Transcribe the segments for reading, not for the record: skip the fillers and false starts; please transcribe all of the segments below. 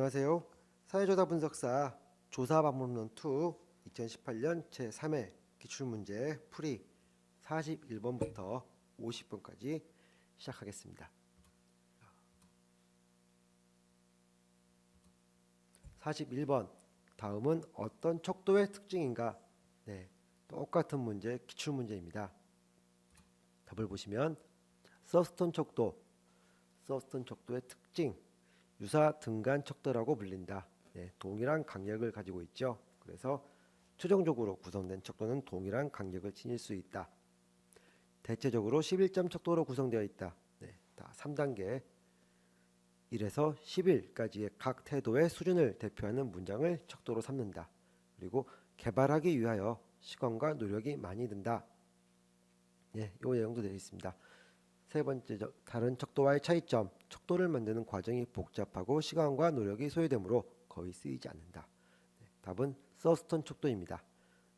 안녕하세요. 사회조사 분석사 조사 방법론 2 2018년 제3회 기출문제 풀이 41번부터 50번까지 시작하겠습니다. 41번 다음은 어떤 척도의 특징인가? 네, 똑같은 문제 기출문제입니다. 답을 보시면 서스턴 척도의 특징 유사 등간 척도라고 불린다. 네, 동일한 강력을 가지고 있죠. 그래서 최종적으로 구성된 척도는 동일한 강력을 지닐 수 있다. 대체적으로 11점 척도로 구성되어 있다. 네, 다 3단계 1에서 11까지의 각 태도의 수준을 대표하는 문장을 척도로 삼는다. 그리고 개발하기 위하여 시간과 노력이 많이 든다. 네, 이 내용도 되어 있습니다. 세 번째, 다른 척도와의 차이점. 척도를 만드는 과정이 복잡하고 시간과 노력이 소요되므로 거의 쓰이지 않는다. 네, 답은 서스턴 척도입니다.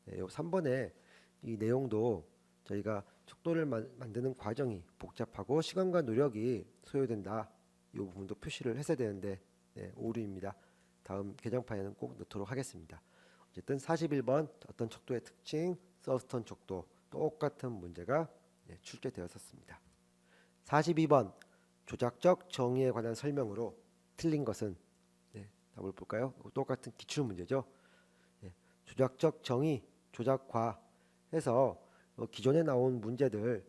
네, 3번에 이 내용도 저희가 척도를 만드는 과정이 복잡하고 시간과 노력이 소요된다. 이 부분도 표시를 했어야 되는데 네, 오류입니다. 다음 개정판에는 꼭 넣도록 하겠습니다. 어쨌든 41번 어떤 척도의 특징, 서스턴 척도 똑같은 문제가 출제되었었습니다. 42번 조작적 정의에 관한 설명으로 틀린 것은 답을 볼까요? 똑같은 기출문제죠. 조작적 정의, 조작과 해서 기존에 나온 문제들의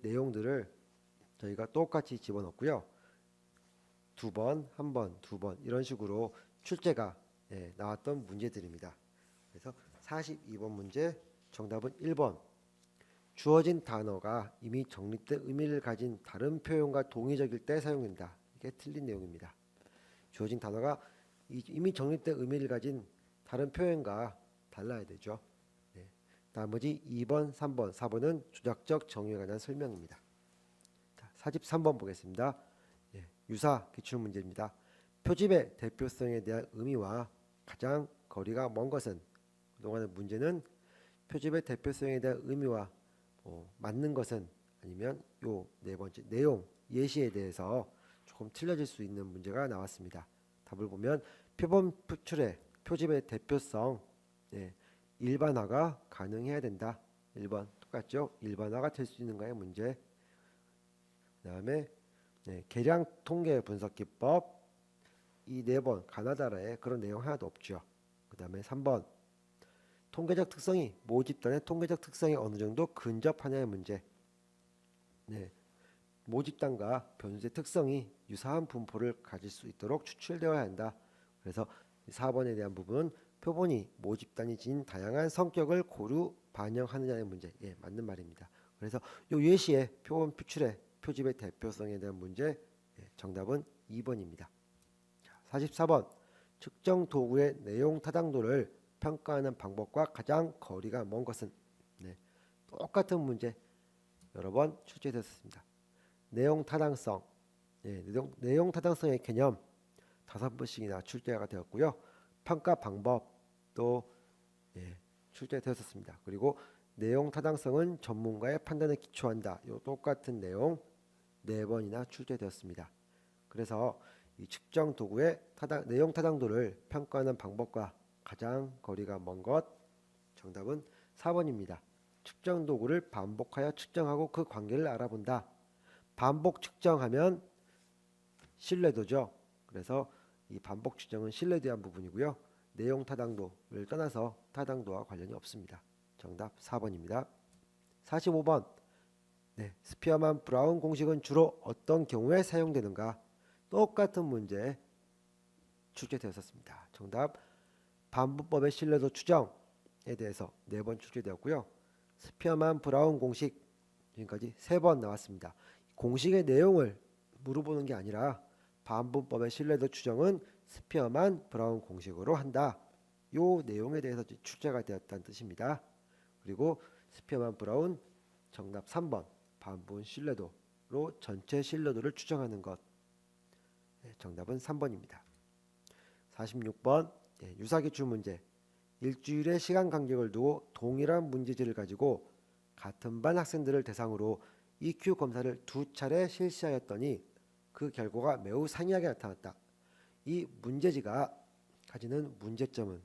내용들을 저희가 똑같이 집어넣고요. 2번, 1번, 2번 이런 식으로 출제가 나왔던 문제들입니다. 그래서 42번 문제 정답은 1번. 주어진 단어가 이미 정립된 의미를 가진 다른 표현과 동의적일 때 사용된다. 이게 틀린 내용입니다. 주어진 단어가 이미 정립된 의미를 가진 다른 표현과 달라야 되죠. 네. 나머지 2번, 3번, 4번은 조작적 정의에 관한 설명입니다. 자, 43번 보겠습니다. 유사 기출문제입니다. 표집의 대표성에 대한 의미와 가장 거리가 먼 것은 그동안의 문제는 표집의 대표성에 대한 의미와 맞는 것은 아니면 요 네 번째 내용 예시에 대해서 조금 틀려질 수 있는 문제가 나왔습니다. 답을 보면 표본 표출의 표집의 대표성 일반화가 가능해야 된다. 1번 똑같죠? 일반화가 될 수 있는가의 문제. 그 다음에 계량 통계 분석 기법 이 4번 가나다라에 그런 내용 하나도 없죠. 그 다음에 3번 통계적 특성이 모집단의 통계적 특성에 어느 정도 근접하냐의 문제. 모집단과 변수의 특성이 유사한 분포를 가질 수 있도록 추출되어야 한다. 그래서 4번에 대한 부분은 표본이 모집단이 지닌 다양한 성격을 고루 반영하느냐의 문제. 맞는 말입니다. 그래서 요 예시에 표본 표출의 표집의 대표성에 대한 문제 정답은 2번입니다. 44번 측정 도구의 내용 타당도를 평가하는 방법과 가장 거리가 먼 것은 똑같은 문제 여러 번 출제되었습니다. 내용 타당성, 내용 타당성의 개념 5번씩이나 출제가 되었고요. 평가 방법도 출제되었습니다. 그리고 내용 타당성은 전문가의 판단에 기초한다. 이 똑같은 내용 4번이나 출제되었습니다. 그래서 이 측정 도구의 내용 타당도를 평가하는 방법과 가장 거리가 먼 것 정답은 4번입니다. 측정 도구를 반복하여 측정하고 그 관계를 알아본다. 반복 측정하면 신뢰도죠. 그래서 이 반복 측정은 신뢰도에 한 부분이고요. 내용 타당도를 떠나서 타당도와 관련이 없습니다. 정답 4번입니다. 45번 스피어만 브라운 공식은 주로 어떤 경우에 사용되는가? 똑같은 문제 출제되었습니다. 정답 반부법의 신뢰도 추정에 대해서 4번 출제되었고요. 스피어만 브라운 공식 지금까지 3번 나왔습니다. 공식의 내용을 물어보는 게 아니라 반부법의 신뢰도 추정은 스피어만 브라운 공식으로 한다. 요 내용에 대해서 출제가 되었다는 뜻입니다. 그리고 스피어만 브라운 정답 3번 반분 신뢰도로 전체 신뢰도를 추정하는 것 정답은 3번입니다. 46번 유사기출 문제 일주일의 시간 간격을 두고 동일한 문제지를 가지고 같은 반 학생들을 대상으로 EQ 검사를 2차례 실시하였더니 그 결과가 매우 상이하게 나타났다. 이 문제지가 가지는 문제점은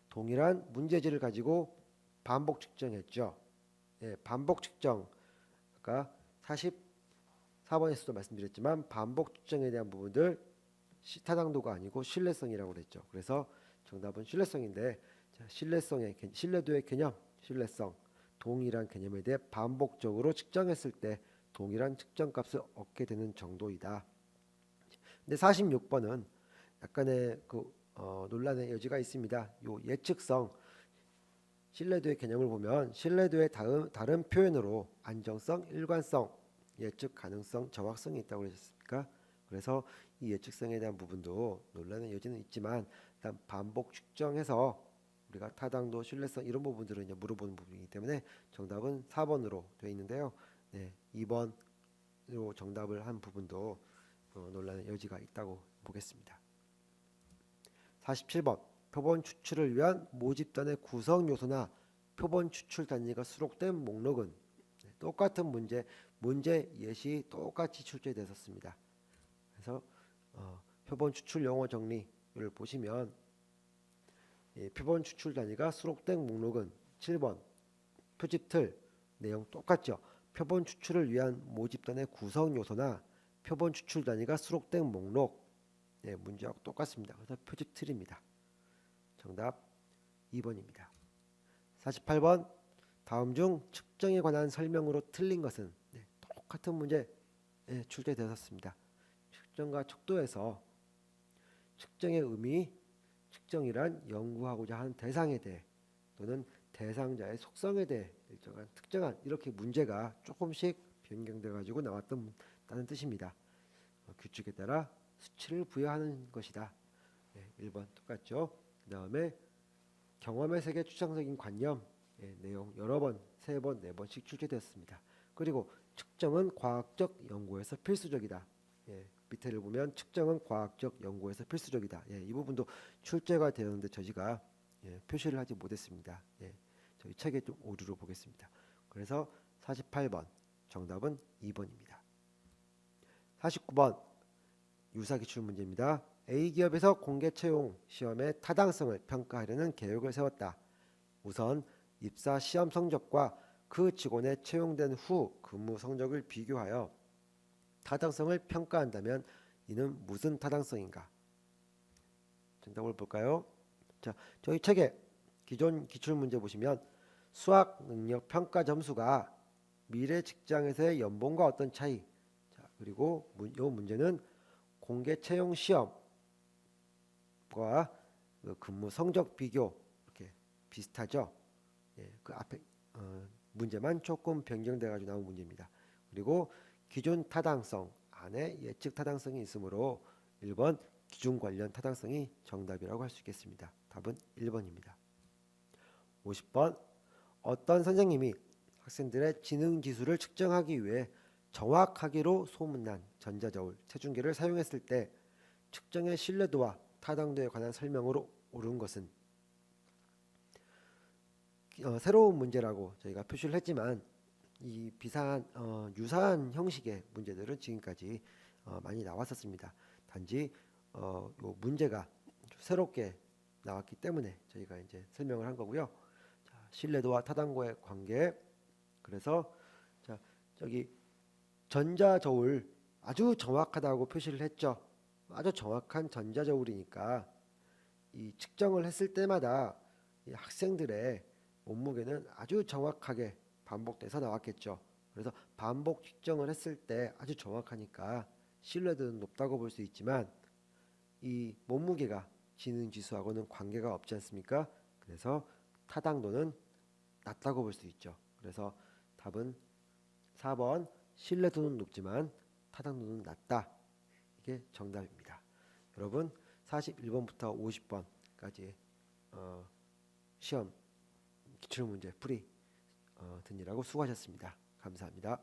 동일한 문제지를 가지고 반복 측정했죠. 예, 반복 측정. 아까 44번에서도 말씀드렸지만 반복 측정에 대한 부분들 타당도가 아니고 신뢰성이라고 그랬죠. 그래서 정답은 신뢰성인데 신뢰도의 개념, 신뢰성, 동일한 개념에 대해 반복적으로 측정했을 때 동일한 측정값을 얻게 되는 정도이다. 근데 46번은 약간의 논란의 여지가 있습니다. 요 예측성, 신뢰도의 개념을 보면 신뢰도의 다른 표현으로 안정성, 일관성, 예측 가능성, 정확성이 있다고 그러셨습니까? 그래서 이 예측성에 대한 부분도 논란의 여지는 있지만 일단 반복 측정해서 우리가 타당도, 신뢰성 이런 부분들은 이제 물어보는 부분이기 때문에 정답은 4번으로 되어 있는데요. 네, 2번으로 정답을 한 부분도 논란의 여지가 있다고 보겠습니다. 47번 표본 추출을 위한 모집단의 구성 요소나 표본 추출 단위가 수록된 목록은 똑같은 문제 예시 똑같이 출제되었습니다. 그래서 표본 추출 용어 정리를 보시면 표본 추출 단위가 수록된 목록은 7번 표집 틀 내용 똑같죠. 표본 추출을 위한 모집단의 구성 요소나 표본 추출 단위가 수록된 목록 문제하고 똑같습니다. 그래서 표집 틀입니다. 정답 2번입니다. 48번 다음 중 측정에 관한 설명으로 틀린 것은 똑같은 문제 출제되었습니다. 측정과 척도에서 측정의 의미, 측정이란 연구하고자 하는 대상에 대해 또는 대상자의 속성에 대해 일정한 특정한 이렇게 문제가 조금씩 변경돼 가지고 나왔다는 뜻입니다. 규칙에 따라 수치를 부여하는 것이다. 1번 똑같죠. 그 다음에 경험의 세계 추상적인 관념 내용 여러 번, 3번, 4번씩 출제되었습니다. 그리고 측정은 과학적 연구에서 필수적이다. 밑에를 보면 측정은 과학적 연구에서 필수적이다. 이 부분도 출제가 되었는데 저희가 표시를 하지 못했습니다. 저희 책에 좀 오류로 보겠습니다. 그래서 48번 정답은 2번입니다. 49번 유사기출 문제입니다. A기업에서 공개 채용 시험의 타당성을 평가하려는 계획을 세웠다. 우선 입사 시험 성적과 그 직원의 채용된 후 근무 성적을 비교하여 타당성을 평가한다면 이는 무슨 타당성인가? 정답을 볼까요? 자, 저희 책에 기존 기출문제 보시면 수학 능력 평가 점수가 미래 직장에서의 연봉과 어떤 차이, 자, 그리고 이 문제는 공개 채용 시험과 근무 성적 비교 이렇게 비슷하죠. 그 앞에 문제만 조금 변경돼 가지고 나온 문제입니다. 그리고 기준 타당성 안에 예측 타당성이 있으므로 1번 기준 관련 타당성이 정답이라고 할 수 있겠습니다. 답은 1번입니다. 50번 어떤 선생님이 학생들의 지능 지수를 측정하기 위해 정확하기로 소문난 전자저울 체중계를 사용했을 때 측정의 신뢰도와 타당도에 관한 설명으로 옳은 것은 새로운 문제라고 저희가 표시를 했지만 이 유사한 형식의 문제들은 지금까지 많이 나왔었습니다. 단지 요 문제가 새롭게 나왔기 때문에 저희가 이제 설명을 한 거고요. 자, 신뢰도와 타당도의 관계. 그래서 자, 저기 전자저울 아주 정확하다고 표시를 했죠. 아주 정확한 전자저울이니까 이 측정을 했을 때마다 이 학생들의 몸무게는 아주 정확하게 반복돼서 나왔겠죠. 그래서 반복 측정을 했을 때 아주 정확하니까 신뢰도는 높다고 볼 수 있지만 이 몸무게가 지능 지수하고는 관계가 없지 않습니까? 그래서 타당도는 낮다고 볼 수 있죠. 그래서 답은 4번 신뢰도는 높지만 타당도는 낮다. 이게 정답입니다. 여러분 41번부터 50번까지 시험 기출문제 풀이 듣느라고 수고하셨습니다. 감사합니다.